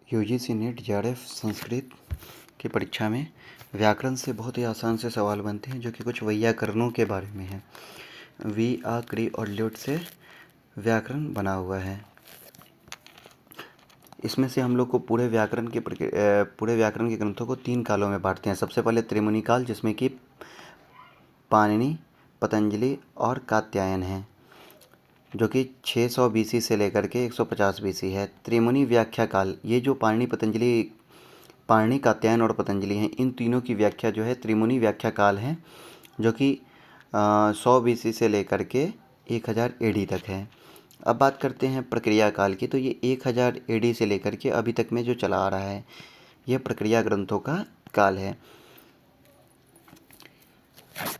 UGC net JRF Sanskrit की परीक्षा में व्याकरण से बहुत ही आसान से सवाल बनते हैं जो कि कुछ वैयाकरणों के बारे में है। वी आ क्री और ल्युट से व्याकरण बना हुआ है। इसमें से हम लोग को पूरे व्याकरण के ग्रंथों को 3 कालों में बांटते हैं। सबसे पहले त्रिमुनि काल, जिसमें कि पाणिनि, पतंजलि और कात्यायन है, जो कि 600 बीसी से लेकर के 150 बीसी है। त्रिमुनि व्याख्या काल, ये जो पाणिनि, कात्यायन और पतंजलि हैं, इन तीनों की व्याख्या जो है त्रिमुनि व्याख्या काल है, जो कि 100 बीसी से लेकर के 1000 एडी तक है। अब बात करते हैं प्रक्रिया काल की, तो ये 1000 एडी से लेकर के अभी तक में जो चला आ रहा है, यह प्रक्रिया ग्रंथों का काल है।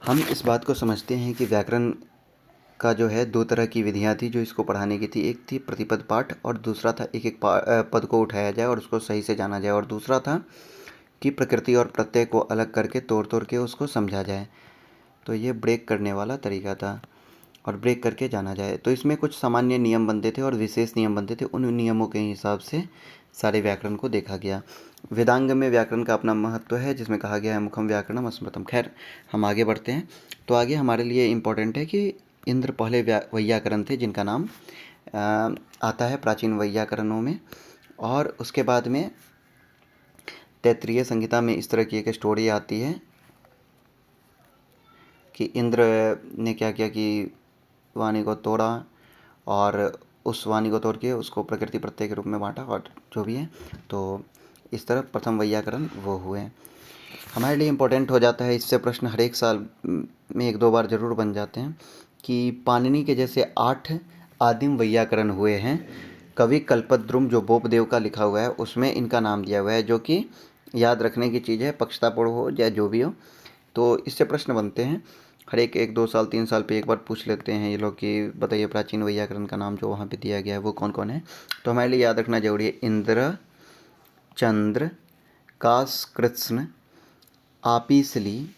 हम इस बात को समझते हैं कि व्याकरण का जो है 2 तरह की विधियाँ थी जो इसको पढ़ाने की थी। एक थी प्रतिपद पाठ और दूसरा था एक एक पद को उठाया जाए और उसको सही से जाना जाए, और दूसरा था कि प्रकृति और प्रत्यय को अलग करके तोड़ के उसको समझा जाए। तो ये ब्रेक करने वाला तरीका था, और ब्रेक करके जाना जाए। तो इसमें कुछ सामान्य नियम बनते थे और विशेष नियम बनते थे। उन नियमों के हिसाब से सारे व्याकरण को देखा गया। वेदांग में व्याकरण का अपना महत्व है, जिसमें कहा गया है मुखम व्याकरणम अस्मृतम। खैर, हम आगे बढ़ते हैं। तो आगे हमारे लिए इम्पोर्टेंट है कि इंद्र पहले वैयाकरण थे जिनका नाम आता है प्राचीन वैयाकरणों में, और उसके बाद में तैत्तिरीय संहिता में इस तरह की एक स्टोरी आती है कि इंद्र ने क्या किया कि वाणी को तोड़ा और उस वाणी को तोड़ के उसको प्रकृति प्रत्यय के रूप में बांटा, और जो भी है, तो इस तरह प्रथम वैयाकरण वो हुए। हमारे लिए इम्पोर्टेंट हो जाता है, इससे प्रश्न हर एक साल में 1-2 बार ज़रूर बन जाते हैं कि पाणिनि के जैसे 8 आदिम वैयाकरण हुए हैं। कवि कल्पद्रुम जो बोपदेव का लिखा हुआ है उसमें इनका नाम दिया हुआ है, जो कि याद रखने की चीज़ है, पक्षतापूर्ण हो या जो भी हो। तो इससे प्रश्न बनते हैं हर एक 1-2 साल 3 साल पे एक बार पूछ लेते हैं ये लोग कि बताइए प्राचीन वैयाकरण का नाम जो वहाँ पे दिया गया है वो कौन कौन है। तो हमारे लिए याद रखना जरूरी है इंद्र, चंद्र, काशकृत्स्न, आपिसली,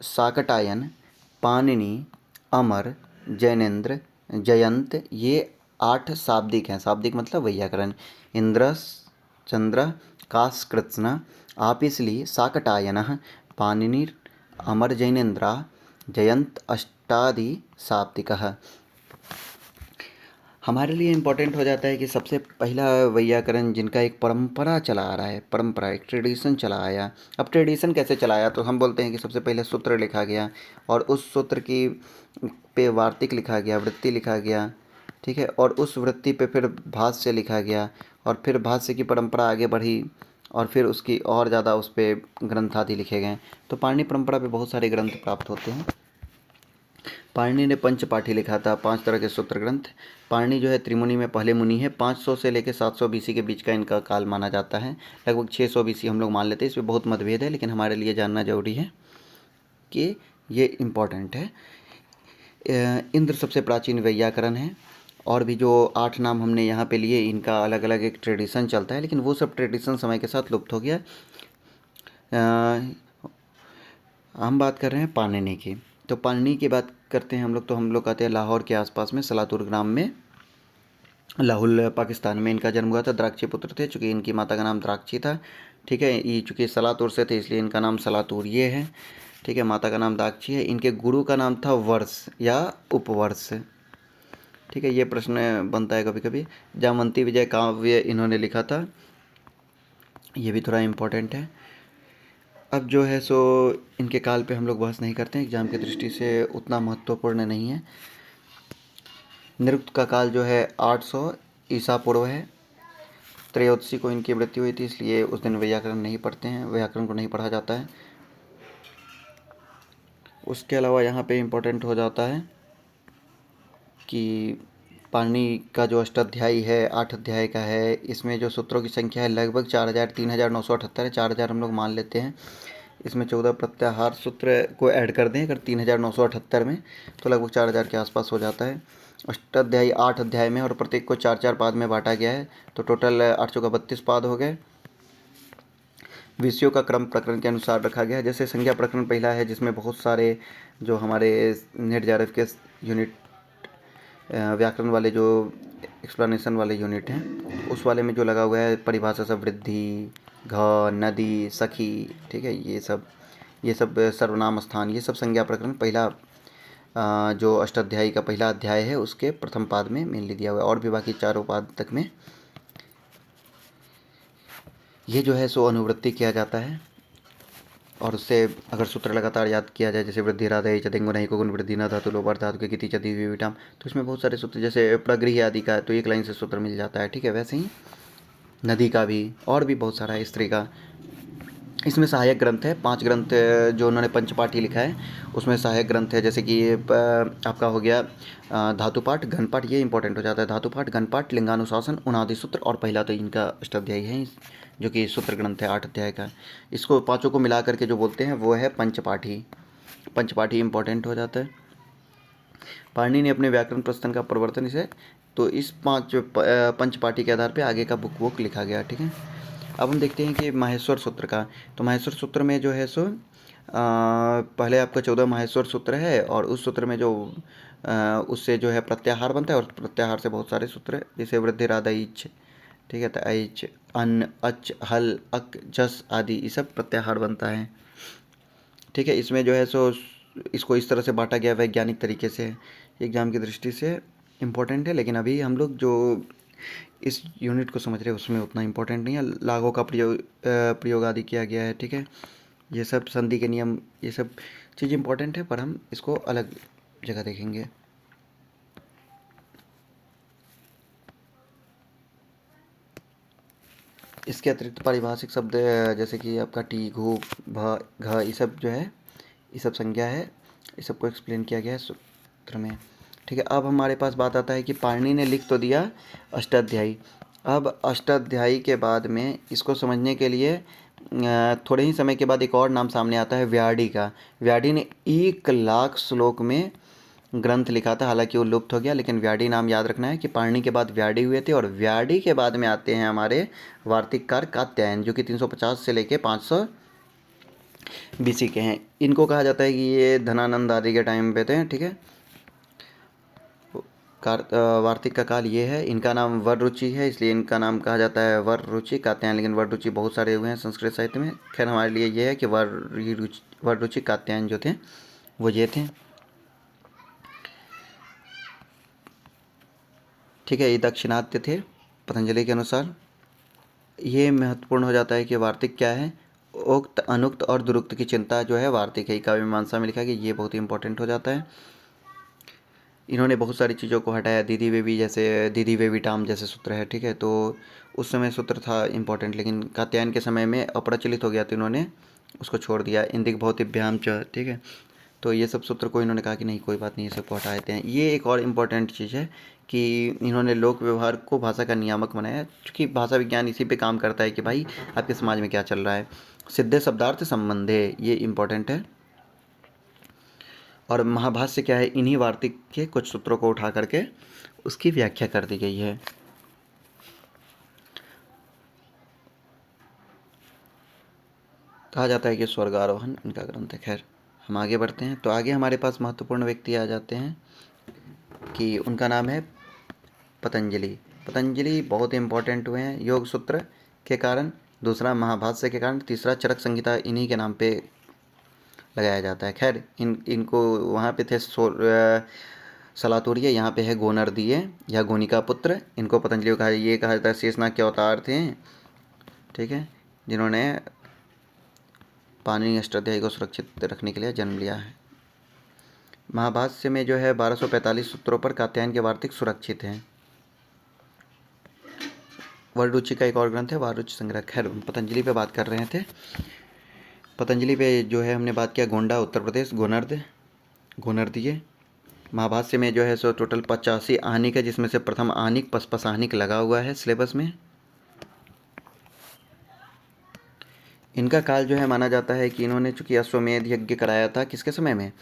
शाकटायन, पाणिनि, अमर, जैनेन्द्र, जयंत, ये 8 शाब्दिक हैं। शाब्दिक मतलब वैयाकरण। इंद्र, चंद्र, काशकृत्स्न, आपिसली, शाकटायनः, पाणिनि, अमर, जैनेन्द्र, जयंत अष्टादि शाब्दिकः। हमारे लिए इम्पोर्टेंट हो जाता है कि सबसे पहला वैयाकरण जिनका एक परंपरा चला आ रहा है, परंपरा एक ट्रेडिशन चला आया। अब ट्रेडिशन कैसे चलाया, तो हम बोलते हैं कि सबसे पहले सूत्र लिखा गया और उस सूत्र की पे वार्तिक लिखा गया, वृत्ति लिखा गया, ठीक है, और उस वृत्ति पे फिर भाष्य लिखा गया, और फिर भाष्य की परंपरा आगे बढ़ी, और फिर उसकी और ज़्यादा उस पर ग्रंथ आदि लिखे गए। तो पाणिनि परंपरा पे बहुत सारे ग्रंथ प्राप्त होते हैं। पाणिनि ने पंचपाठी लिखा था, 5 तरह के सूत्र ग्रंथ। पाणिनि जो है त्रिमुनि में पहले मुनि है। 500 से लेकर 700 बीसी के बीच का इनका काल माना जाता है। लगभग 600 बीसी हम लोग मान लेते हैं, इसमें बहुत मतभेद है, लेकिन हमारे लिए जानना जरूरी है कि ये इम्पॉर्टेंट है। इंद्र सबसे प्राचीन वैयाकरण है, और भी जो 8 नाम हमने यहाँ पे लिए इनका अलग अलग एक ट्रेडिशन चलता है, लेकिन वो सब ट्रेडिशन समय के साथ लुप्त हो गया। हम बात कर रहे हैं पाणिनि की। तो पाणिनि की बात करते हैं हम लोग, तो हम लोग आते हैं लाहौर के आसपास में सलातुर ग्राम में, लाहौल पाकिस्तान में इनका जन्म हुआ था। द्राक्षी पुत्र थे, चूँकि इनकी माता का नाम द्राक्षी था, ठीक है। ये चूँकि सलातुर से थे इसलिए इनका नाम सलातुर ये है, ठीक है। माता का नाम दाक्षी है। इनके गुरु का नाम था वर्ष या उपवर्ष, ठीक है। ये प्रश्न बनता है कभी कभी। जामवंती विजय काव्य इन्होंने लिखा था, ये भी थोड़ा इम्पोर्टेंट है। अब जो है सो इनके काल पे हम लोग बहस नहीं करते हैं, एग्जाम की दृष्टि से उतना महत्वपूर्ण नहीं है। निरुक्त का काल जो है 800 ईसा पूर्व है। त्रयोदशी को इनकी मृत्यु हुई थी, इसलिए उस दिन व्याकरण नहीं पढ़ते हैं, व्याकरण को नहीं पढ़ा जाता है। उसके अलावा यहाँ पे इम्पोर्टेंट हो जाता है कि पाणिनि का जो अष्टाध्यायी है 8 अध्याय का है, इसमें जो सूत्रों की संख्या है लगभग 3978 है। 4000 हम लोग मान लेते हैं। इसमें 14 प्रत्याहार सूत्र को ऐड कर दें अगर 3978 में, तो लगभग 4000 के आसपास हो जाता है। अष्टाध्यायी 8 अध्याय में, और प्रत्येक को 4-4 पाद में बांटा गया है, तो टोटल 8 चौका 32 पाद हो गए। विषयों का क्रम प्रकरण के अनुसार रखा गया है। जैसे संज्ञा प्रकरण पहला है, जिसमें बहुत सारे जो हमारे नेट जेआरएफ के यूनिट व्याकरण वाले जो एक्सप्लेनेशन वाले यूनिट हैं, उस वाले में जो लगा हुआ है परिभाषा सब वृद्धि, घ, नदी, सखी, ठीक है, ये सब सर्वनाम स्थान, ये सब संज्ञा प्रकरण पहला जो अष्टाध्यायी का पहला अध्याय है उसके प्रथम पाद में मेनली दिया हुआ है, और भी बाकी चारों पाद तक में ये जो है सो अनुवृत्ति किया जाता है। और उससे अगर सूत्र लगातार याद किया जाए, जैसे वृद्धि राधा चतेंगो नहीं को गुण वृद्धि न धातु लोपर धातु के किति चति विटाम, तो इसमें बहुत सारे सूत्र, जैसे प्रगृह आदि का तो एक लाइन से सूत्र मिल जाता है, ठीक है। वैसे ही नदी का भी, और भी बहुत सारा है, स्त्री का। इसमें सहायक ग्रंथ है, 5 ग्रंथ जो उन्होंने पंचपाठी लिखा है उसमें सहायक ग्रंथ है, जैसे कि आपका हो गया धातुपाठ, घनपाठ, ये इंपॉर्टेंट हो जाता है। धातुपाठ, घनपाठ, लिंगानुशासन, उनादि सूत्र, और पहला तो इनका अष्टाध्यायी है जो कि सूत्र ग्रंथ है 8 अध्याय का। इसको पाँचों को मिला करके जो बोलते हैं वो है पंचपाठी। पंचपाठी इंपॉर्टेंट हो जाता है। पाणिनि ने अपने व्याकरण प्रस्थान का प्रवर्तन इसे, तो इस पंचपाठी के आधार पर आगे का बुक लिखा गया, ठीक है। अब हम देखते हैं कि माहेश्वर सूत्र का। तो माहेश्वर सूत्र में जो है सो पहले आपका 14 माहेश्वर सूत्र है, और उस सूत्र में जो उससे जो है प्रत्याहार बनता है, और प्रत्याहार से बहुत सारे सूत्र है, जैसे वृद्धि राधा इच, ठीक है, तो ऐच, अन, अच, हल, अक, जस आदि, ये सब प्रत्याहार बनता है, ठीक है। इसमें जो है सो इसको इस तरह से बांटा गया वैज्ञानिक तरीके से, एग्जाम की दृष्टि से इम्पोर्टेंट है, लेकिन अभी हम लोग जो इस यूनिट को समझ रहे हैं उसमें उतना इम्पोर्टेंट नहीं है। लागों का प्रयोग आदि किया गया है, ठीक है। ये सब संधि के नियम, ये सब चीज़ इम्पोर्टेंट है, पर हम इसको अलग जगह देखेंगे। इसके अतिरिक्त पारिभाषिक शब्द जैसे कि आपका टी, घू, भ, घ, ये सब जो है, ये सब संज्ञा है, इस सबको एक्सप्लेन किया गया है सूत्र में, ठीक है। अब हमारे पास बात आता है कि पाणिनि ने लिख तो दिया अष्टाध्यायी। अब अष्टाध्यायी के बाद में इसको समझने के लिए थोड़े ही समय के बाद एक और नाम सामने आता है, व्याडी का। व्याडी ने 1 लाख श्लोक में ग्रंथ लिखा था, हालांकि वो लुप्त हो गया, लेकिन व्याडी नाम याद रखना है कि पाणिनि के बाद व्याडी हुए थे, और व्याडी के बाद में आते हैं हमारे वार्तिककार कात्यायन, जो कि 350 से लेके 500 BC के हैं। इनको कहा जाता है कि ये धनानंद आदि के टाइम पे थे, ठीक है। वार्तिक का काल ये है। इनका नाम वररुचि है, इसलिए इनका नाम कहा जाता है वररुचि कात्यायन, लेकिन वररुचि बहुत सारे हुए हैं संस्कृत साहित्य में। खैर हमारे लिए ये है कि वररुचि कात्यायन जो थे वो ये थे, ठीक है। ये दाक्षिणात्य थे पतंजलि के अनुसार। ये महत्वपूर्ण हो जाता है कि वार्तिक क्या है, उक्त, अनुक्त और दुरुक्त की चिंता जो है वार्तिक है। काव्य मीमांसा में लिखा है कि ये बहुत ही इंपॉर्टेंट हो जाता है। इन्होंने बहुत सारी चीज़ों को हटाया, दीदी वेवी जैसे, दीदी वेविटाम जैसे सूत्र है, ठीक है। तो उस समय सूत्र था इम्पोर्टेंट, लेकिन कात्यायन के समय में अप्रचलित हो गया तो इन्होंने उसको छोड़ दिया। इंदिक भौतिभ्याम च, ठीक है। तो ये सब सूत्र को इन्होंने कहा कि नहीं, कोई बात नहीं, ये सबको हटा देते हैं। ये एक और इम्पॉर्टेंट चीज़ है कि इन्होंने लोक व्यवहार को भाषा का नियामक बनाया, क्योंकि भाषा विज्ञान इसी पे काम करता है कि भाई आपके समाज में क्या चल रहा है। सिद्धे शब्दार्थ संबंधे, ये इम्पोर्टेंट है। और महाभाष्य क्या है, इन्हीं वार्तिक के कुछ सूत्रों को उठा करके उसकी व्याख्या कर दी गई है। कहा जाता है कि स्वर्गारोहण इनका ग्रंथ है। खैर हम आगे बढ़ते हैं। तो आगे हमारे पास महत्वपूर्ण व्यक्ति आ जाते हैं कि उनका नाम है पतंजलि। पतंजलि बहुत इंपॉर्टेंट हुए हैं योग सूत्र के कारण, दूसरा महाभाष्य के कारण, तीसरा चरक संहिता इन्हीं के नाम पे लगाया जाता है। खैर इनको वहाँ पे थे सलातुर्य, यहाँ पे है गोनर्दीय या गोनिका पुत्र। इनको पतंजलि को ये कहा जाता है शेषनाग के अवतार थे, ठीक है, जिन्होंने पाणिनि अष्टाध्यायी को सुरक्षित रखने के लिए जन्म लिया है। महाभाष्य में जो है 1245 सूत्रों पर कात्यायन के वार्तिक सुरक्षित हैं। वररुचि का एक और ग्रंथ है वाररुचि संग्रह। खैर पतंजलि पे बात कर रहे थे। पतंजलि पे जो है हमने बात किया गोंडा उत्तर प्रदेश, गोनर्दीय। महाभाष्य में जो है सो टोटल 85 आहनिक है, जिसमें से प्रथम आहनिक पचपस आहनिक लगा हुआ है सिलेबस में। इनका काल जो है माना जाता है कि इन्होंने चूँकि अश्वमेध यज्ञ कराया था, किसके समय में,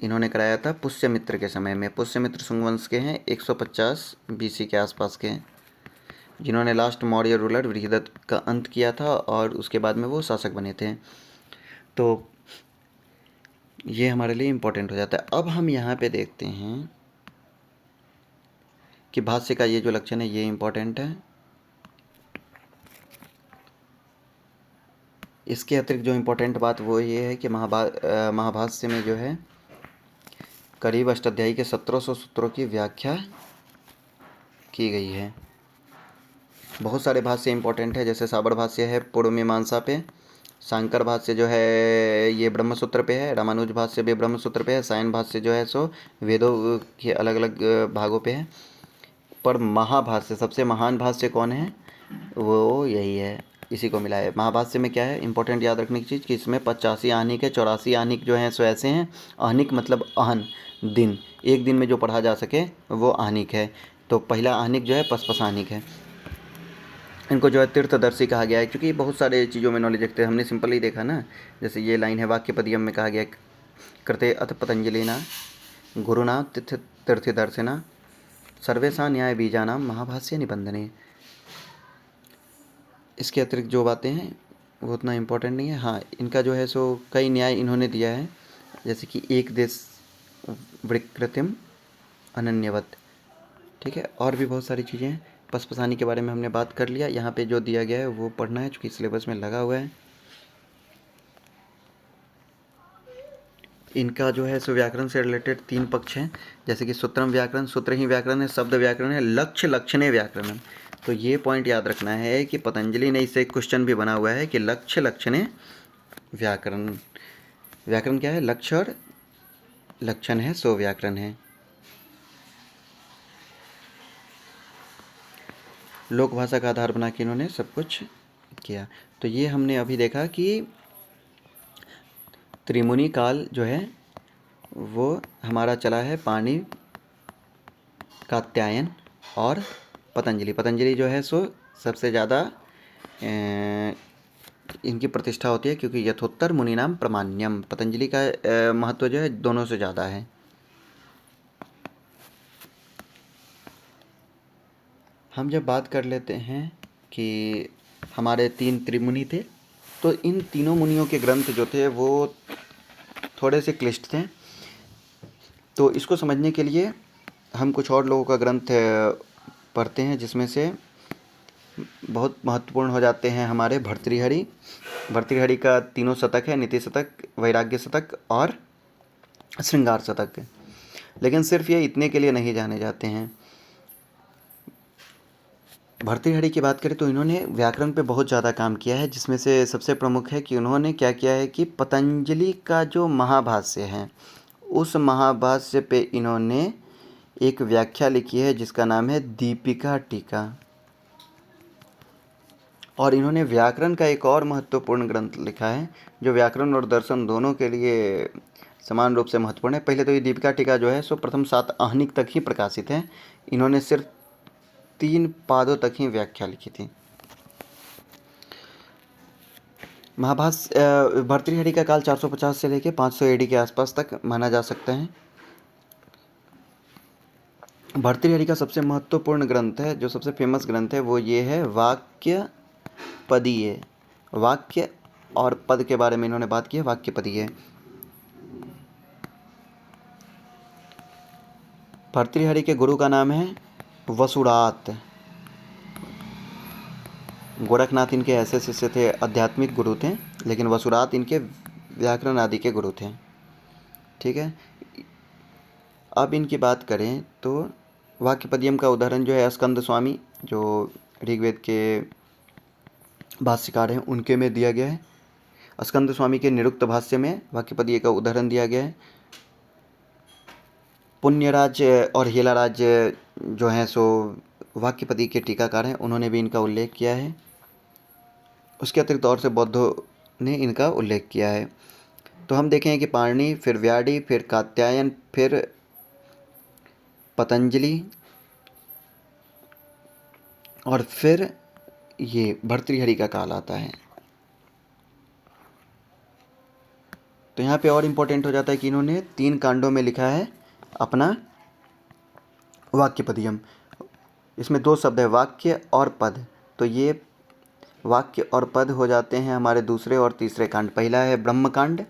इन्होंने कराया था पुष्यमित्र के समय में। पुष्यमित्र सुंगवंश के हैं, 150 BC के आसपास के हैं, जिन्होंने लास्ट मौर्य रूलर बृहदत्त का अंत किया था, और उसके बाद में वो शासक बने थे। तो ये हमारे लिए इम्पोर्टेंट हो जाता है। अब हम यहाँ पे देखते हैं कि भाष्य का ये जो लक्षण है ये इम्पोर्टेंट है। इसके अतिरिक्त जो इम्पोर्टेंट बात वो ये है कि महाभाष्य में जो है करीब अष्टाध्यायी के 1700 सूत्रों की व्याख्या की गई है। बहुत सारे भाष्य इंपॉर्टेंट है, जैसे साबर भाष्य है पूर्व मीमांसा पे, शांकर भाष्य जो है ये ब्रह्मसूत्र पे है, रामानुज भाष्य भी ब्रह्मसूत्र पे है, सायन भाष्य जो है सो वेदों के अलग अलग भागों पे है। पर महाभाष्य सबसे महान भाष्य कौन है, वो यही है, इसी को मिला है। महाभाष्य में क्या है इंपॉर्टेंट याद रखने की चीज़ कि इसमें 85 आहनिक है, 84 आहनिक जो हैं सो ऐसे हैं। आहनिक मतलब आहन दिन, एक दिन में जो पढ़ा जा सके वो आहनिक है। तो पहला आहनिक जो है पसपस आहनिक है। इनको जो है तीर्थदर्शी कहा गया है, क्योंकि बहुत सारे चीज़ों में नॉलेज रखते हैं। हमने सिंपल ही देखा ना, जैसे ये लाइन है वाक्यपदियम में कहा गया कृते अथ पतंजलिना गुरुना तीर्थदर्शिना सर्वेशा न्याय बीजानाम महाभाष्य निबंधने। इसके अतिरिक्त जो बातें हैं वो उतना इम्पोर्टेंट नहीं है। हाँ, इनका जो है सो कई न्याय इन्होंने दिया है, जैसे कि एक देश विकृतिम अनन्यवत, ठीक है। और भी बहुत सारी चीज़ें हैं। पसपसानी के बारे में हमने बात कर लिया। यहाँ पे जो दिया गया है वो पढ़ना है, चूँकि सिलेबस में लगा हुआ है। इनका जो है सो व्याकरण से रिलेटेड 3 पक्ष हैं, जैसे कि सूत्रम व्याकरण, सूत्र ही व्याकरण है, शब्द व्याकरण है, लक्ष्य लक्षणे व्याकरण। तो ये पॉइंट याद रखना है कि पतंजलि ने इससे एक क्वेश्चन भी बना हुआ है कि लक्ष्य लक्षणे व्याकरण। व्याकरण क्या है, लक्ष्य और लक्षण है सो व्याकरण है। लोक भाषा का आधार बना के इन्होंने सब कुछ किया। तो ये हमने अभी देखा कि त्रिमुनि काल जो है वो हमारा चला है पाणि, कात्यायन और पतंजलि। पतंजलि जो है सो सबसे ज़्यादा इनकी प्रतिष्ठा होती है, क्योंकि यथोत्तर मुनिनाम प्रामाण्यम, पतंजलि का महत्व जो है दोनों से ज़्यादा है। हम जब बात कर लेते हैं कि हमारे 3 त्रिमुनि थे, तो इन तीनों मुनियों के ग्रंथ जो थे वो थोड़े से क्लिष्ट थे। तो इसको समझने के लिए हम कुछ और लोगों का ग्रंथ पढ़ते हैं, जिसमें से बहुत महत्वपूर्ण हो जाते हैं हमारे भर्तृहरि। भर्तृहरि का 3 शतक है, नीति शतक, वैराग्य शतक और श्रृंगार शतक। लेकिन सिर्फ ये इतने के लिए नहीं जाने जाते हैं। भर्तृहरि की बात करें तो इन्होंने व्याकरण पे बहुत ज़्यादा काम किया है, जिसमें से सबसे प्रमुख है कि उन्होंने क्या किया है कि पतंजलि का जो महाभाष्य है उस महाभाष्य पे इन्होंने एक व्याख्या लिखी है जिसका नाम है दीपिका टीका। और इन्होंने व्याकरण का एक और महत्वपूर्ण ग्रंथ लिखा है जो व्याकरण और दर्शन दोनों के लिए समान रूप से महत्वपूर्ण है। पहले तो ये दीपिका टीका जो है सो प्रथम 7 आहनिक तक ही प्रकाशित है। इन्होंने सिर्फ 3 पादों तक ही व्याख्या लिखी थी। महाभाष्य भर्तृहरि का काल 450 से लेकर 500 एडी के आसपास तक माना जा सकता है। भर्तृहरि का सबसे महत्वपूर्ण ग्रंथ है, जो सबसे फेमस ग्रंथ है वो ये है वाक्य पदीय। वाक्य और पद के बारे में इन्होंने बात की है, वाक्य पदीय। भर्तृहरि के गुरु का नाम है वसुड़ात। गोरखनाथ इनके ऐसे शिष्य थे, आध्यात्मिक गुरु थे, लेकिन वसुड़ात इनके व्याकरण आदि के गुरु थे, ठीक है। अब इनकी बात करें तो वाक्यपदियम का उदाहरण जो है स्कंद स्वामी, जो ऋग्वेद के भाष्यकार हैं, उनके में दिया गया है। स्कंद स्वामी के निरुक्त भाष्य में वाक्यपदीय का उदाहरण दिया गया है। पुण्यराज और हेलाराज जो हैं सो वाक्यपदी के टीकाकार हैं, उन्होंने भी इनका उल्लेख किया है। उसके अतिरिक्त और से बौद्धों ने इनका उल्लेख किया है। तो हम देखें कि पाणिनि, फिर व्याडी, फिर कात्यायन, फिर पतंजलि और फिर ये भर्तृहरि का काल आता है। तो यहाँ पे और इम्पोर्टेंट हो जाता है कि इन्होंने 3 कांडों में लिखा है अपना वाक्यपदियम। इसमें 2 शब्द है, वाक्य और पद। तो ये वाक्य और पद हो जाते हैं हमारे दूसरे और तीसरे कांड। पहला है ब्रह्मकांड,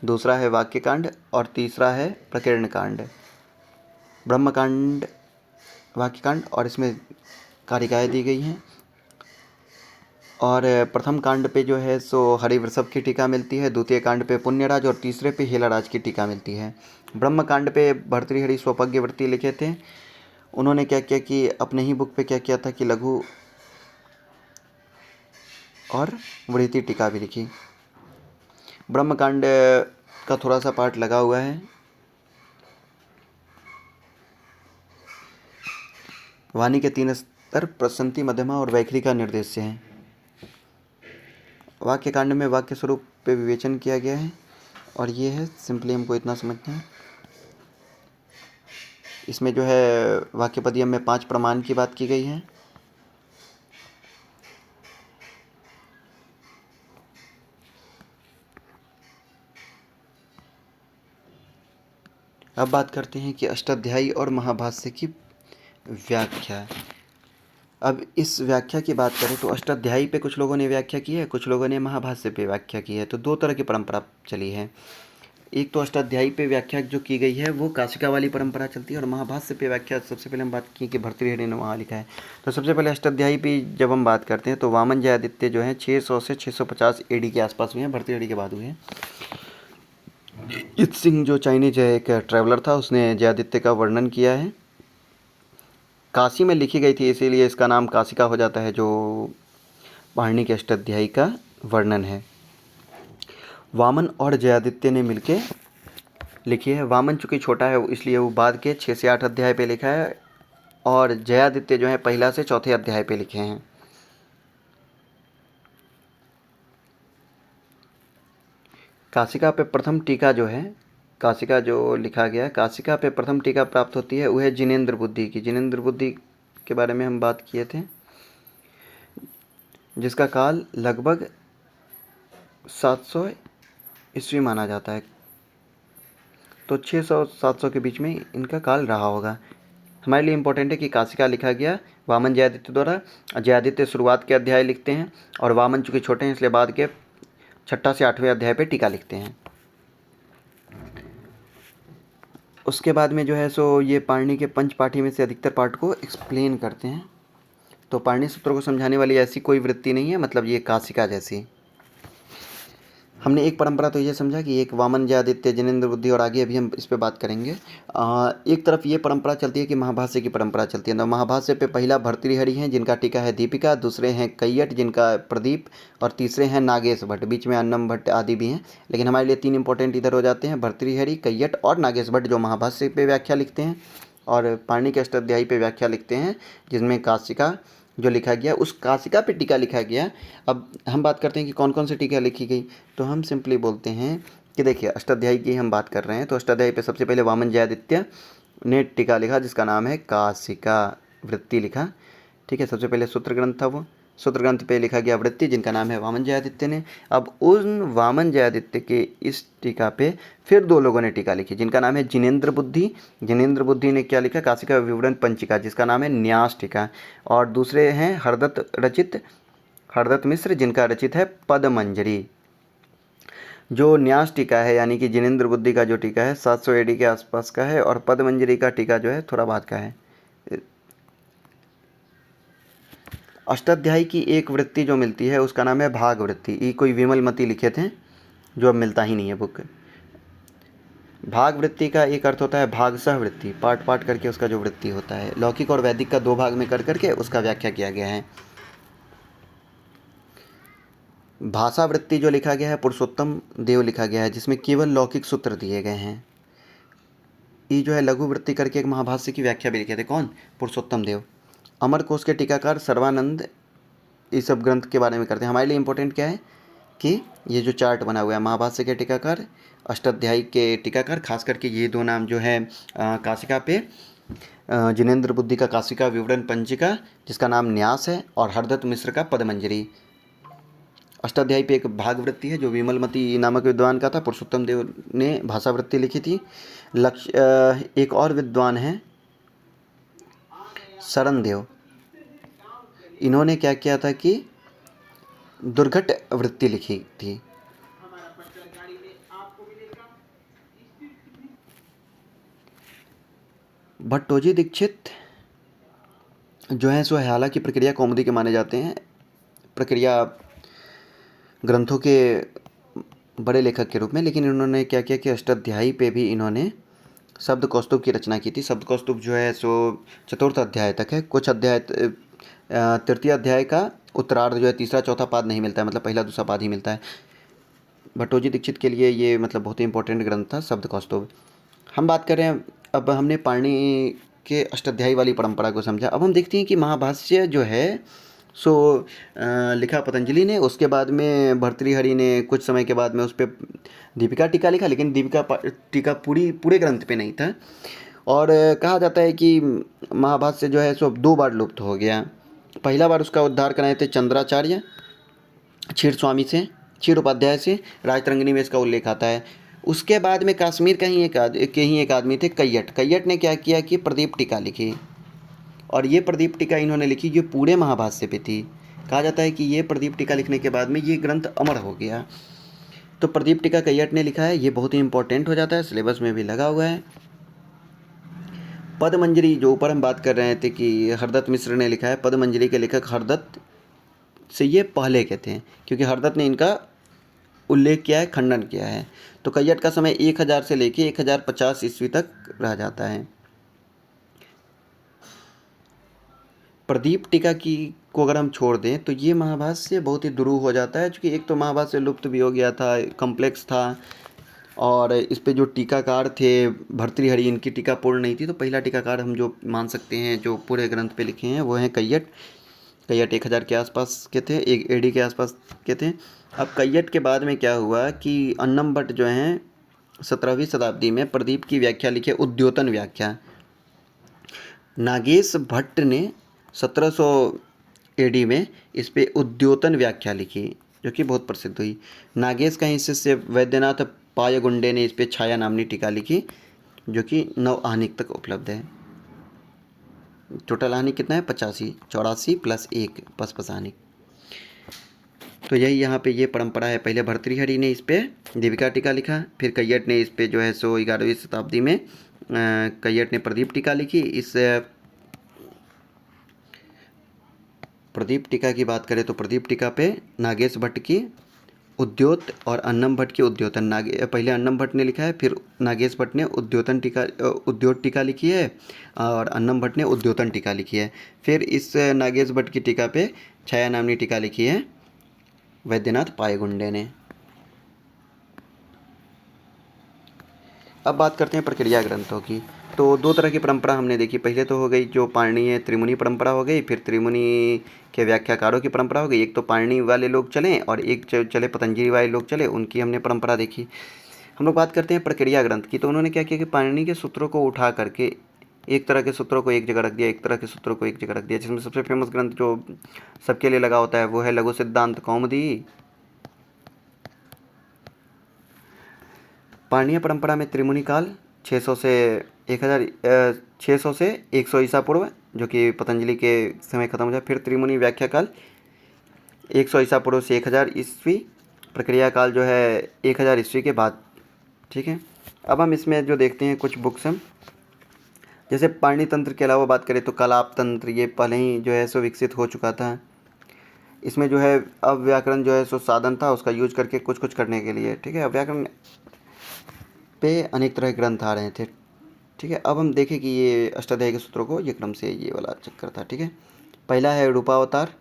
दूसरा है वाक्यकांड और तीसरा है प्रकीर्ण कांड। ब्रह्मकांड वाक्यकांड और इसमें कारिकाएँ दी गई हैं। और प्रथम कांड पे जो है सो हरिवृषभ की टीका मिलती है, द्वितीय कांड पे पुण्यराज और तीसरे पे हेलाराज की टीका मिलती है। ब्रह्म कांड पे भर्तृहरि स्वपज्ञ वृत्ति लिखे थे। उन्होंने क्या किया कि अपने ही बुक पे क्या किया था कि लघु और वृत्ति टीका भी लिखी। ब्रह्म कांड का थोड़ा सा पार्ट लगा हुआ है। वाणी के 3 स्तर प्रसंति, मध्यमा और वैखरी का निर्देश है। वाक्य कांड में वाक्य स्वरूप पे विवेचन किया गया है और ये है, सिंपली हमको इतना समझना है। इसमें जो है वाक्यपदियम में 5 प्रमाण की बात की गई है। अब बात करते हैं कि अष्टाध्यायी और महाभाष्य की व्याख्या। अब इस व्याख्या की बात करें तो अष्टाध्यायी पे कुछ लोगों ने व्याख्या की है, कुछ लोगों ने महाभाष्य पे व्याख्या की है। तो 2 तरह की परंपरा चली है। एक तो अष्टाध्यायी पे व्याख्या जो की गई है वो काशिका वाली परंपरा चलती है, और महाभाष्य पे व्याख्या सबसे पहले हम बात की कि भर्तृहरि ने वहाँ लिखा है। तो सबसे पहले अष्टाध्यायी पे जब हम बात करते हैं तो वामन जयादित्य जो है 600 से 650 AD के आसपास हुए हैं, भर्तृहरि के बाद हुए हैं। इत सिंह जो चाइनीज एक ट्रैवलर था, उसने जयादित्य का वर्णन किया है। काशी में लिखी गई थी, इसीलिए इसका नाम काशिका हो जाता है, जो पाणिनि के अष्टाध्यायी का वर्णन है। वामन और जयादित्य ने मिलके लिखी है। वामन चूँकि छोटा है इसलिए वो बाद के 6 से 8 अध्याय पे लिखा है, और जयादित्य जो है पहला से चौथे अध्याय पे लिखे हैं। काशिका पे प्रथम टीका जो है, काशिका जो लिखा गया, काशिका पे प्रथम टीका प्राप्त होती है, वह है जिनेंद्र बुद्धि की। जिनेंद्र बुद्धि के बारे में हम बात किए थे, जिसका काल लगभग 700 ईस्वी माना जाता है। तो 600-700 के बीच में इनका काल रहा होगा। हमारे लिए इम्पोर्टेंट है कि काशिका लिखा गया वामन जयादित्य द्वारा। जयादित्य शुरुआत के अध्याय लिखते हैं, और वामन चूँकि छोटे हैं इसलिए बाद के 6 से 8वें अध्याय पे टीका लिखते हैं। उसके बाद में जो है सो ये पाणिनि के पंचपाठी में से अधिकतर पाठ को एक्सप्लेन करते हैं। तो पाणिनि सूत्रों को समझाने वाली ऐसी कोई वृत्ति नहीं है, मतलब ये काशिका जैसी। हमने एक परंपरा तो ये समझा कि एक वामन जयादित्य जिनेंद्र बुद्धि, और आगे अभी हम इस पे बात करेंगे। एक तरफ ये परंपरा चलती है कि महाभाष्य की परंपरा चलती है। तो महाभाष्य पे पहला भर्तृहरि हैं जिनका टीका है दीपिका, दूसरे हैं कैयट जिनका प्रदीप, और तीसरे हैं नागेश भट्ट। बीच में अन्नम भट्ट आदि भी हैं, लेकिन हमारे लिए 3 इंपॉर्टेंट इधर हो जाते हैं, भर्तृहरि, कैयट और नागेश भट्ट, जो महाभाष्य पे व्याख्या लिखते हैं और पाणिनि के अष्टाध्यायी पे व्याख्या लिखते हैं, जिसमें काशिका जो लिखा गया उस काशिका पे टीका लिखा गया। अब हम बात करते हैं कि कौन कौन सी टीका लिखी गई। तो हम सिंपली बोलते हैं कि देखिए, अष्टाध्यायी की हम बात कर रहे हैं, तो अष्टाध्यायी पे सबसे पहले वामन जयादित्य ने टीका लिखा जिसका नाम है काशिका वृत्ति लिखा। ठीक है, सबसे पहले सूत्र ग्रंथ था, वो सूत्र ग्रंथ पे लिखा गया वृत्ति जिनका नाम है वामन जयादित्य ने। अब उन वामन जयादित्य के इस टीका पे फिर 2 लोगों ने टीका लिखी जिनका नाम है जिनेंद्र बुद्धि। जिनेंद्र बुद्धि ने क्या लिखा, काशिका विवरण पंचिका, जिसका नाम है न्यास टीका। और दूसरे हैं हरदत्त मिश्र जिनका रचित है पदमंजरी। जो न्यास टीका है यानी कि जिनेंद्र बुद्धि का जो टीका है 700 AD के आसपास का है, और पदमंजरी का टीका जो है थोड़ा बाद का है। अष्टाध्यायी की एक वृत्ति जो मिलती है उसका नाम है भाग वृत्ति। ये कोई विमलमती लिखे थे, जो अब मिलता ही नहीं है बुक। भाग वृत्ति का एक अर्थ होता है भागसह वृत्ति, पार्ट पार्ट करके उसका जो वृत्ति होता है। लौकिक और वैदिक का 2 भाग में कर करके उसका व्याख्या किया गया है। भाषा वृत्ति जो लिखा गया है पुरुषोत्तम देव लिखा गया है, जिसमें केवल लौकिक सूत्र दिए गए हैं। ये जो है लघु वृत्ति करके एक महाभाष्य की व्याख्या भी लिखे थे, कौन, पुरुषोत्तम देव। अमरकोश के टीकाकार सर्वानंद इस सब ग्रंथ के बारे में करते हैं। हमारे लिए इंपॉर्टेंट क्या है कि ये जो चार्ट बना हुआ है, महाभाष्य के टीकाकार, अष्टाध्यायी के टीकाकार, खास करके ये 2 नाम जो है काशिका पे जिनेंद्र बुद्धि का काशिका विवरण पंचिका जिसका नाम न्यास है, और हरदत्त मिश्र का पदमंजरी। अष्टाध्यायी पे एक भागवृत्ति है जो विमलमती नामक विद्वान का था, पुरुषोत्तम देव ने भाषावृत्ति लिखी थी। एक और विद्वान हैं शरण देव, इन्होंने क्या किया था कि दुर्घट वृत्ति लिखी थी। भट्टोजी दीक्षित जो हैं सो हालांकि प्रक्रिया कौमुदी के माने जाते हैं, प्रक्रिया ग्रंथों के बड़े लेखक के रूप में, लेकिन इन्होंने क्या किया कि अष्टाध्यायी पे भी इन्होंने शब्द कौस्तुभ की रचना की थी। शब्द कौस्तुभ जो है सो चतुर्थ अध्याय तक है। कुछ अध्याय तृतीय अध्याय का उत्तरार्ध जो है तीसरा चौथा पाद नहीं मिलता है, मतलब पहला दूसरा पाद ही मिलता है। भट्टोजी दीक्षित के लिए ये मतलब बहुत ही इंपॉर्टेंट ग्रंथ था शब्द कौस्तुभ। हम बात कर रहे हैं, अब हमने पाणिनि के अष्टाध्यायी वाली परंपरा को समझा। अब हम देखते हैं कि महाभाष्य जो है सो लिखा पतंजलि ने, उसके बाद में भर्तृहरि ने कुछ समय के बाद में उस पर दीपिका टीका लिखा, लेकिन दीपिका टीका पूरे ग्रंथ पे नहीं था। और कहा जाता है कि महाभाष्य जो है सो 2 बार लुप्त हो गया। पहला बार उसका उद्धार कराए थे चंद्राचार्य क्षीर स्वामी से, क्षीर उपाध्याय से, राजतरंगिणी में इसका उल्लेख आता है। उसके बाद में कश्मीर का ही एक आदमी थे कैयट ने क्या किया कि प्रदीप टीका लिखी, और ये प्रदीप टीका इन्होंने लिखी जो पूरे महाभाष्य पे थी। कहा जाता है कि ये प्रदीप टीका लिखने के बाद में ये ग्रंथ अमर हो गया। तो प्रदीप टीका कैयट ने लिखा है, ये बहुत ही इंपॉर्टेंट हो जाता है, सिलेबस में भी लगा हुआ है। पदमंजरी जो ऊपर हम बात कर रहे थे कि हरदत्त मिश्र ने लिखा है, पदमंजरी के लेखक हरदत्त से ये पहले के थे, क्योंकि हरदत्त ने इनका उल्लेख किया है, खंडन किया है। तो कैयट का समय 1000 से लेके 1050 ईस्वी तक रह जाता है। प्रदीप टीका की को अगर हम छोड़ दें तो ये महाभाष्य बहुत ही दुरूह हो जाता है, क्योंकि एक तो महाभाष्य लुप्त भी हो गया था, कॉम्प्लेक्स था, और इस पे जो टीकाकार थे भर्तृहरि, इनकी टीका पूर्ण नहीं थी। तो पहला टीकाकार हम जो मान सकते हैं जो पूरे ग्रंथ पे लिखे हैं वो हैं कैयट 1000 के आसपास के थे, एक एडी के आसपास के थे। अब कैयट के बाद में क्या हुआ कि अन्नम भट्ट जो हैं 17वीं शताब्दी में प्रदीप की व्याख्या लिखे, उद्योतन व्याख्या। नागेश भट्ट ने 1700 एडी में इस पे उद्योतन व्याख्या लिखी, जो कि बहुत प्रसिद्ध हुई। नागेश का ही शिष्य वैद्यनाथ पायगुंडे ने इस पे छाया नामनी टीका लिखी, जो कि 9 आहनिक तक उपलब्ध है। टोटल आहनिक कितना है? 85, 84 प्लस 1 55 आहनिक। तो यही यहाँ पे ये परंपरा है। पहले भर्तृहरि ने इस पे दीपिका टीका लिखा, फिर कैयट ने इस पे जो है सो 11वीं शताब्दी में कैयट ने प्रदीप टीका लिखी। इस प्रदीप टीका की बात करें तो प्रदीप टीका पे नागेश भट्ट की उद्योत और अन्नम भट्ट की उद्योतन, पहले अन्नम भट्ट ने लिखा है, फिर नागेश भट्ट ने उद्योत टीका लिखी है, और अन्नम भट्ट ने उद्योतन टीका लिखी है। फिर इस नागेश भट्ट की टीका पे छाया नामनी टीका लिखी है वैद्यनाथ पायगुंडे ने। अब बात करते हैं प्रक्रिया ग्रंथों की। तो 2 तरह की परंपरा हमने देखी। पहले तो हो गई जो पाणिनीय त्रिमुनि परंपरा हो गई, फिर त्रिमुनि के व्याख्याकारों की परंपरा हो गई। एक तो पाणिनि वाले लोग चले और एक चले पतंजलि वाले लोग चले, उनकी हमने परंपरा देखी। हम लोग बात करते हैं प्रक्रिया ग्रंथ की। तो उन्होंने क्या किया कि पाणिनि के सूत्रों को उठा करके एक तरह के सूत्रों को एक जगह रख दिया, एक तरह के सूत्रों को एक जगह रख दिया। जिसमें सबसे फेमस ग्रंथ जो सबके लिए लगा होता है वो है लघु सिद्धांत कौमुदी। पाणिनीय परंपरा में त्रिमुनि काल 600 से 100 ईसा पूर्व, जो कि पतंजलि के समय खत्म हो जाए। फिर त्रिमुनि व्याख्या काल 100 ईसा पूर्व से 1000 ईस्वी, प्रक्रिया काल जो है 1000 ईस्वी के बाद। ठीक है, अब हम इसमें जो देखते हैं कुछ बुक्स हम, जैसे पाणिनि तंत्र के अलावा बात करें तो कलाप तंत्र, ये पहले ही जो है सो विकसित हो चुका था। इसमें जो है अब व्याकरण जो है सो साधन था उसका यूज करके कुछ कुछ करने के लिए। ठीक है, अब व्याकरण पे अनेक तरह के ग्रंथ आ रहे थे। ठीक है, अब हम देखें कि ये अष्टाध्यायी के सूत्रों को ये क्रम से ये वाला चक्कर था। ठीक है, पहला है रूपावतार,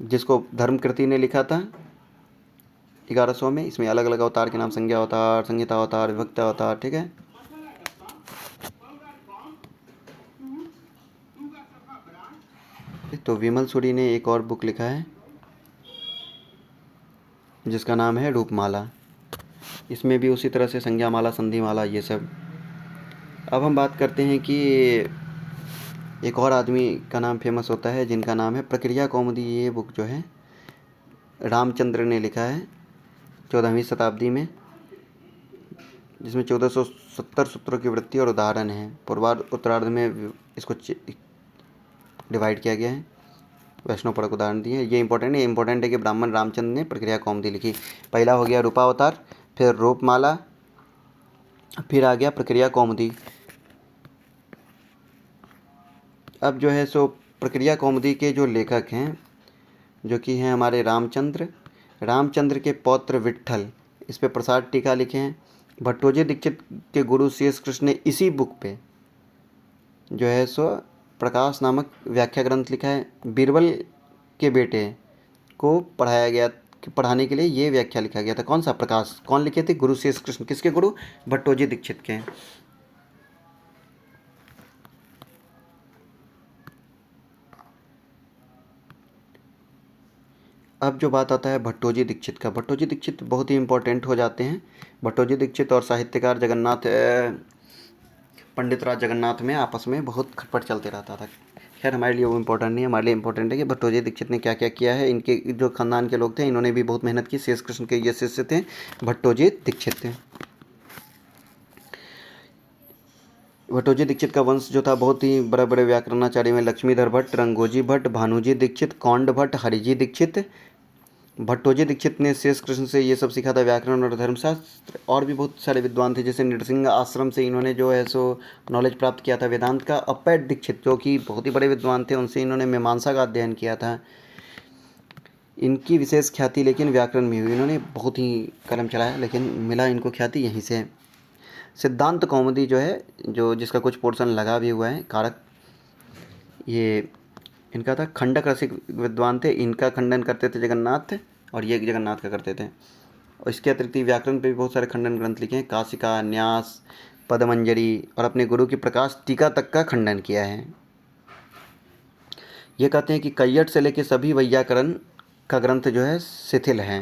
जिसको धर्मकृति ने लिखा था 1100 में। इसमें अलग अलग अवतार के नाम, संज्ञा अवतार, संहिता अवतार, विभक्त अवतार। ठीक है, तो विमल सूरी ने एक और बुक लिखा है जिसका नाम है रूपमाला। इसमें भी उसी तरह से संज्ञा माला, संधि माला, ये सब। अब हम बात करते हैं कि एक और आदमी का नाम फेमस होता है जिनका नाम है प्रक्रिया कौमुदी। ये बुक जो है रामचंद्र ने लिखा है 14वीं शताब्दी में, जिसमें 1470 सूत्रों की वृत्ति और उदाहरण है। पूर्वार्ध उत्तरार्ध में इसको डिवाइड किया गया है, वैष्णव परक उदाहरण दिए हैं। ये इंपॉर्टेंट है कि ब्राह्मण रामचंद्र ने प्रक्रिया कौमुदी लिखी। पहला हो गया रूपावतार, फिर रूपमाला, फिर आ गया प्रक्रिया कौमुदी। अब जो है सो प्रक्रिया कौमुदी के जो लेखक हैं, जो कि हैं हमारे रामचंद्र के पौत्र विट्ठल, इस पे प्रसाद टीका लिखे हैं। भट्टोजी दीक्षित के गुरु शेष कृष्ण ने इसी बुक पे जो है सो प्रकाश नामक व्याख्या ग्रंथ लिखा है। बीरबल के बेटे को पढ़ाने के लिए ये व्याख्या लिखा गया था। कौन सा प्रकाश? कौन लिखे थे? गुरु शेष कृष्ण। किसके गुरु? भट्टोजी दीक्षित के। अब जो बात आता है भट्टोजी दीक्षित का, भट्टोजी दीक्षित बहुत ही इंपॉर्टेंट हो जाते हैं। भट्टोजी दीक्षित और साहित्यकार पंडित राज जगन्नाथ में आपस में बहुत खटपट चलते रहता था। खैर हमारे लिए वो इम्पोर्टेंट नहीं है, हमारे लिए इम्पोर्टेंट है कि भट्टोजी दीक्षित ने क्या क्या किया है। इनके जो खानदान के लोग थे, इन्होंने भी बहुत मेहनत की। शेष कृष्ण के ये शिष्य थे, भट्टोजी दीक्षित थे। भट्टोजी दीक्षित का वंश जो था बहुत ही बड़े बड़े व्याकरणाचार्य में लक्ष्मीधर भट्ट, रंगोजी भट्ट, भानुजी दीक्षित, कौंड भट्ट, हरिजी दीक्षित। भट्टोजी दीक्षित ने शेष कृष्ण से ये सब सीखा था, व्याकरण और धर्मशास्त्र। और भी बहुत सारे विद्वान थे, जैसे नृसिंह आश्रम से इन्होंने जो है सो नॉलेज प्राप्त किया था वेदांत का। अप्पैट दीक्षित जो कि बहुत ही बड़े विद्वान थे, उनसे इन्होंने मीमांसा का अध्ययन किया था। इनकी विशेष ख्याति लेकिन व्याकरण में हुई। इन्होंने बहुत ही कलम चलाया, लेकिन मिला इनको ख्याति यहीं से। सिद्धांत कौमुदी जो है, जो जिसका कुछ पोर्शन लगा भी हुआ है, कारक, ये इनका था। खंडक रसिक विद्वान थे, इनका खंडन करते थे जगन्नाथ, और ये जगन्नाथ का करते थे। और इसके अतिरिक्त व्याकरण पे भी बहुत सारे खंडन ग्रंथ लिखे हैं, काशिका, न्यास, पदमंजरी, और अपने गुरु की प्रकाश टीका तक का खंडन किया है। ये कहते हैं कि कैयट से लेकर सभी वैयाकरण का ग्रंथ जो है शिथिल है।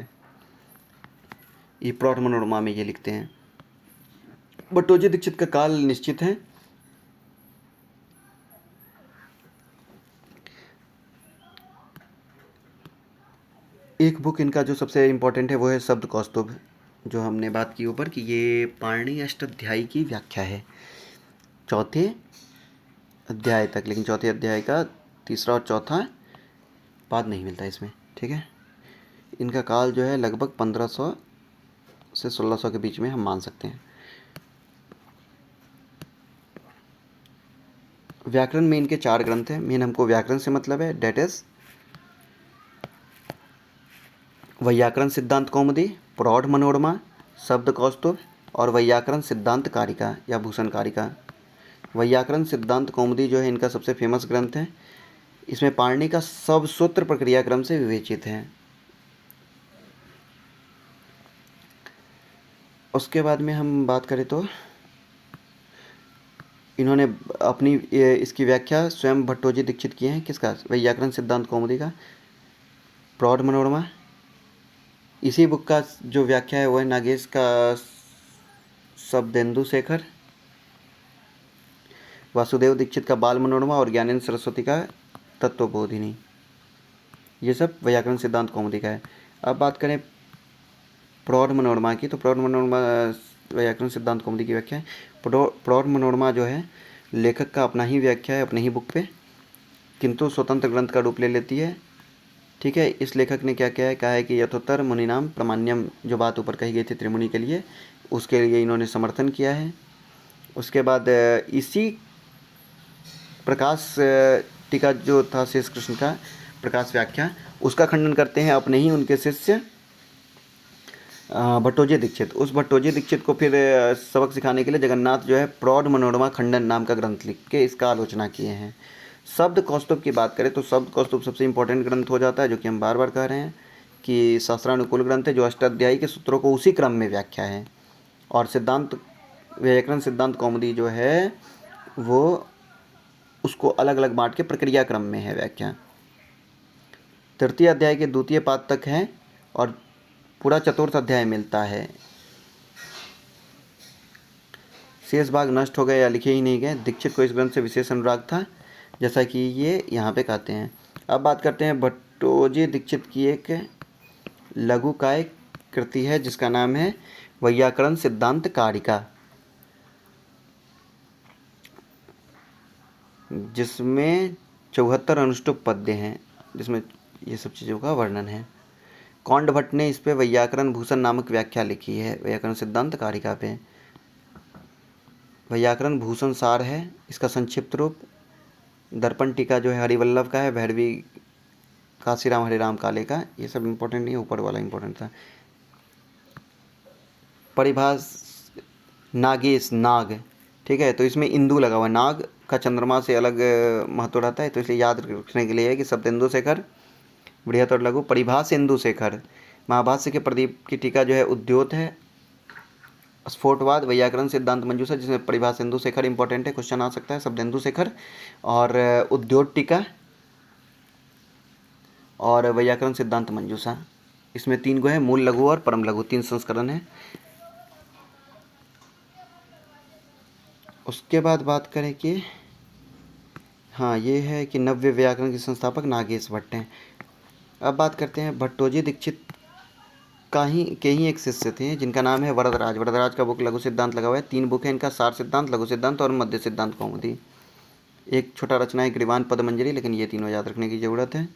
ये प्रौढ़ मनोरमा में ये लिखते हैं। भट्टोजी दीक्षित का काल निश्चित है। एक बुक इनका जो सबसे इम्पोर्टेंट है वो है शब्द कौस्तुभ, जो हमने बात की ऊपर कि ये पाणिनि अष्टाध्यायी की व्याख्या है, 4 अध्याय तक। लेकिन 4 अध्याय का 3रा और 4था पाद नहीं मिलता इसमें, ठीक है। इनका काल जो है लगभग 1500 से 1600 के बीच में हम मान सकते हैं। व्याकरण में इनके 4 ग्रंथ हैं। मेन हमको व्याकरण से मतलब है, डेट इज वैयाकरण सिद्धांत कौमुदी, प्रौढ़ मनोरमा, शब्द कौस्तुभ और वैयाकरण सिद्धांत कारिका या भूषण कारिका। वैयाकरण सिद्धांत कौमुदी जो है इनका सबसे फेमस ग्रंथ है। इसमें पाणिनि का सब सूत्र प्रक्रिया क्रम से विवेचित है। उसके बाद में हम बात करें तो इन्होंने अपनी इसकी व्याख्या स्वयं भट्टोजी दीक्षित किए हैं। किसका? वैयाकरण सिद्धांत कौमुदी का। प्रौढ़ मनोरमा, इसी बुक का जो व्याख्या है वह नागेश का शब्देंदु शेखर, वासुदेव दीक्षित का बाल मनोरमा और ज्ञानेंद्र सरस्वती का तत्वबोधिनी। ये सब व्याकरण सिद्धांत कौमुदी का है। अब बात करें प्रौढ़ मनोरमा की, तो प्रौढ़ मनोरमा व्याकरण सिद्धांत कौमुदी की व्याख्या है। प्रौढ़ मनोरमा जो है लेखक का अपना ही व्याख्या है, अपने ही बुक पे, किंतु स्वतंत्र ग्रंथ का रूप ले लेती है, ठीक है। इस लेखक ने क्या किया है, कहा है कि यथोत्तर मुनिनाम प्रामाण्यम, जो बात ऊपर कही गई थी त्रिमुनि के लिए, उसके लिए इन्होंने समर्थन किया है। उसके बाद इसी प्रकाश टीका जो था शेष कृष्ण का प्रकाश व्याख्या, उसका खंडन करते हैं अपने ही उनके शिष्य भट्टोजी दीक्षित। उस भट्टोजी दीक्षित को फिर सबक सिखाने के लिए जगन्नाथ जो है प्रौढ़ मनोरमा खंडन नाम का ग्रंथ लिख के इसका आलोचना किए हैं। शब्द कौस्तुभ की बात करें तो शब्द कौस्तुभ सबसे इंपॉर्टेंट ग्रंथ हो जाता है, जो कि हम बार बार कह रहे हैं कि शास्त्रानुकूल ग्रंथ है, जो अष्टाध्यायी के सूत्रों को उसी क्रम में व्याख्या है। और सिद्धांत व्याकरण सिद्धांत कौमुदी जो है वो उसको अलग अलग बांट के प्रक्रिया क्रम में है व्याख्या। 3य अध्याय के 2य पाद तक है और पूरा 4th अध्याय मिलता है। शेष भाग नष्ट हो गए या लिखे ही नहीं गए। दीक्षित को इस ग्रंथ से विशेष अनुराग था, जैसा कि ये यहाँ पे कहते हैं। अब बात करते हैं भट्टोजी दीक्षित की एक लघुकाय कृति है जिसका नाम है वैयाकरण सिद्धांत कारिका, जिसमें 74 अनुष्टुप पद्य हैं, जिसमें ये सब चीज़ों का वर्णन है। कौंड भट्ट ने इस पे वैयाकरण भूषण नामक व्याख्या लिखी है वैयाकरण सिद्धांत कारिका पे। वैयाकरण भूषण सार है इसका संक्षिप्त रूप। दर्पण टीका जो है हरिवल्लभ का है, भैरवी काशीराम हरिराम काले का। ये सब इम्पोर्टेंट नहीं है, ऊपर वाला इम्पोर्टेंट था। परिभाष नागेश, नाग, ठीक है, तो इसमें इंदु लगा हुआ है। नाग का चंद्रमा से अलग महत्व रहता है, तो इसलिए याद रखने के लिए है कि शब्देंदु शेखर बृहत और लघु। परिभाषेंदु शेखर महाभाष्य के प्रदीप की टीका जो है उद्योत है। स्फोटवाद वैयाकरण सिद्धांत मंजूषा, जिसमें परिभाषेंदु शेखर इंपॉर्टेंट है, क्वेश्चन आ सकता है, शब्देंदु शेखर और उद्योत टीका और वैयाकरण सिद्धांत मंजूषा। इसमें 3 गो है, मूल लघु और परम लघु, 3 संस्करण है। उसके बाद बात करें कि हाँ ये है कि नव्य व्याकरण के संस्थापक नागेश भट्ट हैं। अब बात करते हैं भट्टोजी दीक्षित के ही एक शिष्य थे जिनका नाम है वरदराज। वरदराज का बुक लघु सिद्धांत लगा हुआ है। 3 बुक है इनका, सार सिद्धांत, लघु सिद्धांत और मध्य सिद्धांत कौमुदी। एक छोटा रचना है ग्रीवान पदमंजरी, लेकिन ये तीनों याद रखने की जरूरत है।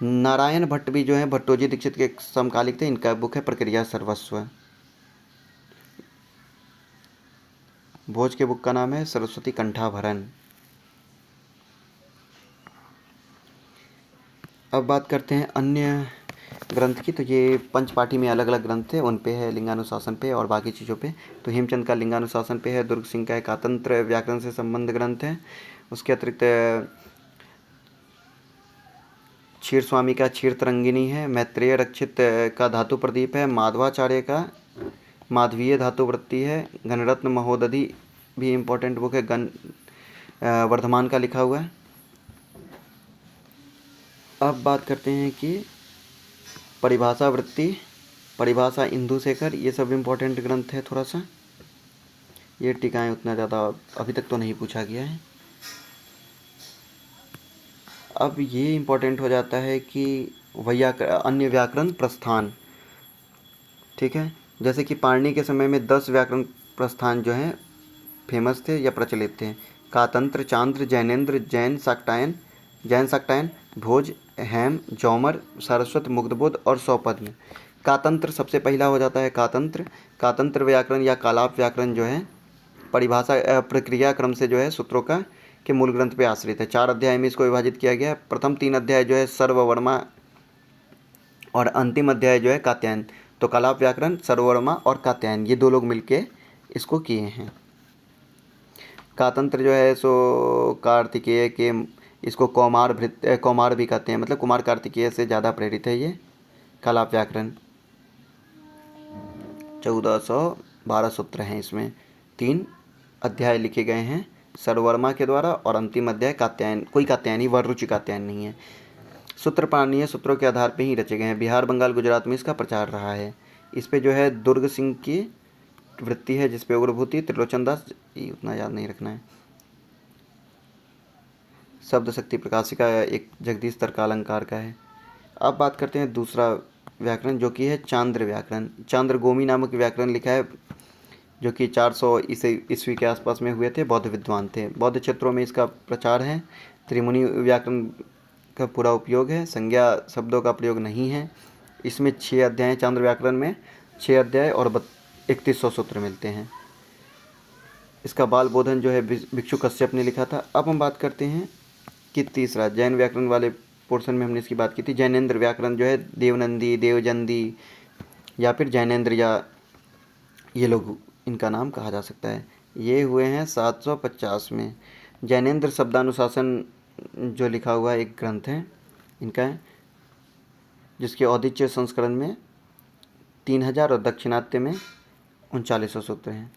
नारायण भट्ट भी जो है भट्टोजी दीक्षित के समकालिक थे। इनका बुक है प्रक्रिया सर्वस्व। भोज के बुक का नाम है सरस्वती कंठाभरण। अब बात करते हैं अन्य ग्रंथ की। तो ये पंचपाठी में अलग अलग ग्रंथ थे, उन पे है, लिंगानुशासन पे और बाकी चीज़ों पे। तो हेमचंद का लिंगानुशासन पे है, दुर्ग सिंह का एकातंत्र व्याकरण से संबंध ग्रंथ है। उसके अतिरिक्त क्षीर स्वामी का क्षीर तरंगिनी है, मैत्रेय रक्षित का धातु प्रदीप है, माधवाचार्य का माधवीय धातु वृत्ति है, घनरत्न महोदधि भी इम्पोर्टेंट बुक है, वर्धमान का लिखा हुआ है। अब बात करते हैं कि परिभाषा वृत्ति, परिभाषा इंदु शेखर, ये सब इम्पोर्टेंट ग्रंथ है। थोड़ा सा ये टीकाएँ उतना ज़्यादा अभी तक तो नहीं पूछा गया है। अब ये इम्पोर्टेंट हो जाता है कि अन्य व्याकरण प्रस्थान, ठीक है। जैसे कि पाणिनि के समय में 10 व्याकरण प्रस्थान जो हैं फेमस थे या प्रचलित थे। कातंत्र, चांद्र, जैनेन्द्र, जैन शाक्टायन, भोज, हेम, जौमर, सारस्वत, मुग्धबोध और सौपद्म। कातंत्र सबसे पहला हो जाता है। कातंत्र व्याकरण या कालाप व्याकरण जो है परिभाषा प्रक्रिया क्रम से जो है सूत्रों का के मूल ग्रंथ पे आश्रित है। 4 अध्याय में इसको विभाजित किया गया है। प्रथम 3 अध्याय जो है सर्ववर्मा और अंतिम अध्याय जो है कात्यायन। तो कालाप व्याकरण, सर्ववर्मा और कात्यायन, ये 2 लोग मिलके इसको किए हैं। कातंत्र जो है सो कार्तिकेय के, इसको कौमार भी कहते हैं, मतलब कुमार कार्तिकेय से ज़्यादा प्रेरित है ये कालाप व्याकरण। 1412 सूत्र हैं इसमें, 3 अध्याय लिखे गए हैं सर्ववर्मा के द्वारा और अंतिम अध्याय कात्यायन, कोई कात्यायनी वररुचि कात्यायन नहीं है। सूत्र पाणिनीय सूत्रों के आधार पर ही रचे गए हैं। बिहार, बंगाल, गुजरात में इसका प्रचार रहा है। इस पे जो है दुर्ग सिंह की वृत्ति है, जिसपे उग्रभूति, त्रिलोचन दास, ये उतना याद नहीं रखना है। शब्द शक्ति प्रकाशिका एक जगदीश तर्कालंकार का है। अब बात करते हैं दूसरा व्याकरण जो कि है चांद्र व्याकरण। चांद्रगोमी नामक व्याकरण लिखा है जो कि 400 ईस्वी के आसपास में हुए थे, बौद्ध विद्वान थे। बौद्ध क्षेत्रों में इसका प्रचार है। त्रिमुनि व्याकरण का पूरा उपयोग है, संज्ञा शब्दों का प्रयोग नहीं है। इसमें 6 अध्याय हैं। चांद्र व्याकरण में 6 अध्याय और 3100 सूत्र मिलते हैं। इसका बाल बोधन जो है भिक्षु कश्यप ने लिखा था। अब हम बात करते हैं कि तीसरा जैन व्याकरण वाले पोर्शन में हमने इसकी बात की थी। जैनेन्द्र व्याकरण जो है देवनंदी, देवजंदी या फिर जैनेन्द्र, या ये लोग इनका नाम कहा जा सकता है। ये हुए हैं 750 में। जैनेन्द्र शब्दानुशासन जो लिखा हुआ है एक ग्रंथ है इनका है, जिसके औदिच्य संस्करण में 3000 और दक्षिणात्य में 3900 सूत्र हैं।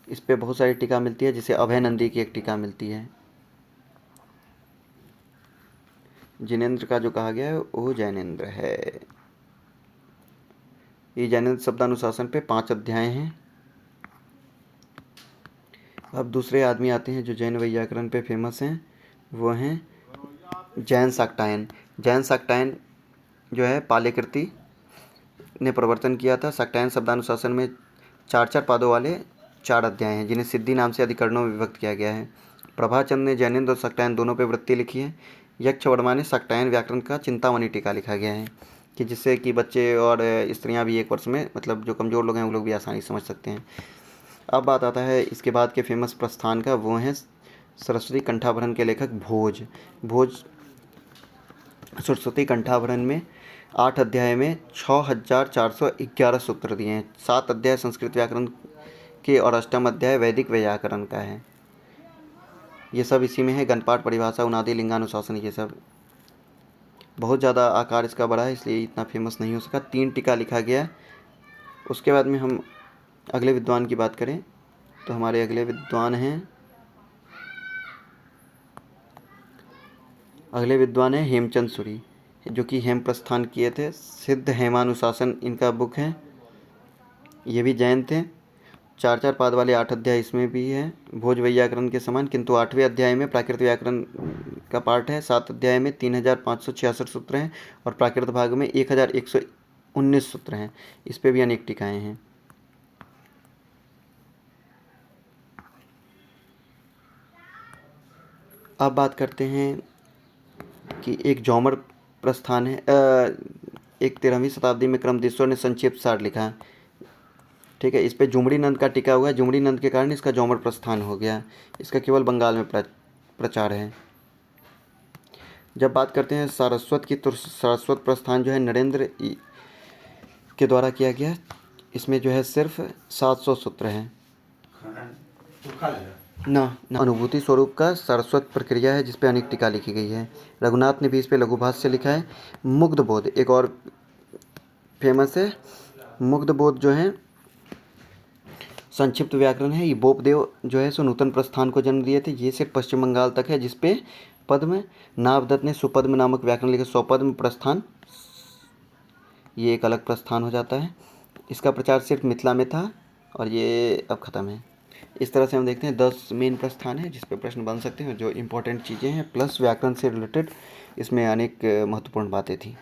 इस पे बहुत सारी टीका मिलती है, जिसे अभय नंदी की एक टीका मिलती है। जिनेन्द्र का जो कहा गया है वो जैनेन्द्र है। ये जैनेन्द्र शब्दानुशासन पे 5 अध्याय हैं। अब दूसरे आदमी आते हैं जो जैन व्याकरण पे फेमस हैं, वो हैं जैन शाक्टायन। जैन शाक्टायन जो है पालेकृति ने प्रवर्तन किया था। शाक्टायन शब्दानुशासन में 4 पादों वाले 4 अध्याय हैं, जिन्हें सिद्धि नाम से अधिकरणों में विभक्त किया गया है। प्रभाचंद ने जैनेन्द्र और शाक्टायन दोनों पे वृत्ति लिखी है। यक्षवर्मा ने शाक्टायन व्याकरण का चिंतामणि टीका लिखा गया है, कि जिससे कि बच्चे और स्त्रियां भी एक वर्ष में, मतलब जो कमज़ोर लोग हैं वो लोग भी आसानी से समझ सकते हैं। अब बात आता है इसके बाद के फेमस प्रस्थान का, वो हैं सरस्वती कंठाभरण के लेखक भोज। भोज सरस्वती कंठाभरण में 8 अध्याय में 6411 सूत्र दिए हैं। 7 अध्याय संस्कृत व्याकरण के और अष्टम अध्याय वैदिक व्याकरण का है। ये सब इसी में है। गणपाठ, परिभाषा, उनादि, लिंगानुशासन, ये सब। बहुत ज़्यादा आकार इसका बड़ा है, इसलिए इतना फेमस नहीं हो सका। 3 टीका लिखा गया। उसके बाद में हम अगले विद्वान की बात करें तो हमारे अगले विद्वान हैं हेमचंद सूरी, जो कि हेम प्रस्थान किए थे। सिद्ध हेमानुशासन इनका बुक है। ये भी जैन थे। 4 पाद वाले 8 अध्याय इसमें भी है, भोज व्याकरण के समान, किंतु 8वें अध्याय में प्राकृत व्याकरण का पार्ट है। 7 अध्याय में 3566 सूत्र हैं और प्राकृत भाग में 1119 सूत्र हैं। इस पे भी अनेक टीकाएँ हैं। अब बात करते हैं कि एक जौमर प्रस्थान है। एक 13वीं शताब्दी में क्रमदेश्वर ने संक्षिप्त सार लिखा, ठीक है। इस पे जुमड़ी नंद का टिका हुआ है। जुमड़ी नंद के कारण इसका जौमर प्रस्थान हो गया। इसका केवल बंगाल में प्रचार है। जब बात करते हैं सारस्वत की, तो सारस्वत प्रस्थान जो है नरेंद्र के द्वारा किया गया। इसमें जो है सिर्फ 700 सूत्र हैं। ना अनुभूति स्वरूप का सारस्वत प्रक्रिया है, जिस पे अनेक टीका लिखी गई है। रघुनाथ ने भी इस पे लघुभाष्य लिखा है। मुग्ध बोध एक और फेमस है। मुग्ध बोध जो है संक्षिप्त व्याकरण है। ये बोपदेव जो है सो नूतन प्रस्थान को जन्म दिए थे। ये सिर्फ पश्चिम बंगाल तक है, जिसपे पद्म नाभदत्त ने सुपद्म नामक व्याकरण लिखे। स्वपद्म प्रस्थान, ये एक अलग प्रस्थान हो जाता है। इसका प्रचार सिर्फ मिथिला में था और ये अब ख़त्म है। इस तरह से हम देखते हैं 10 मेन प्रस्थान है, जिस पे प्रश्न बन सकते हैं, जो इम्पोर्टेंट चीज़ें हैं, प्लस व्याकरण से रिलेटेड इसमें अनेक महत्वपूर्ण बातें थी।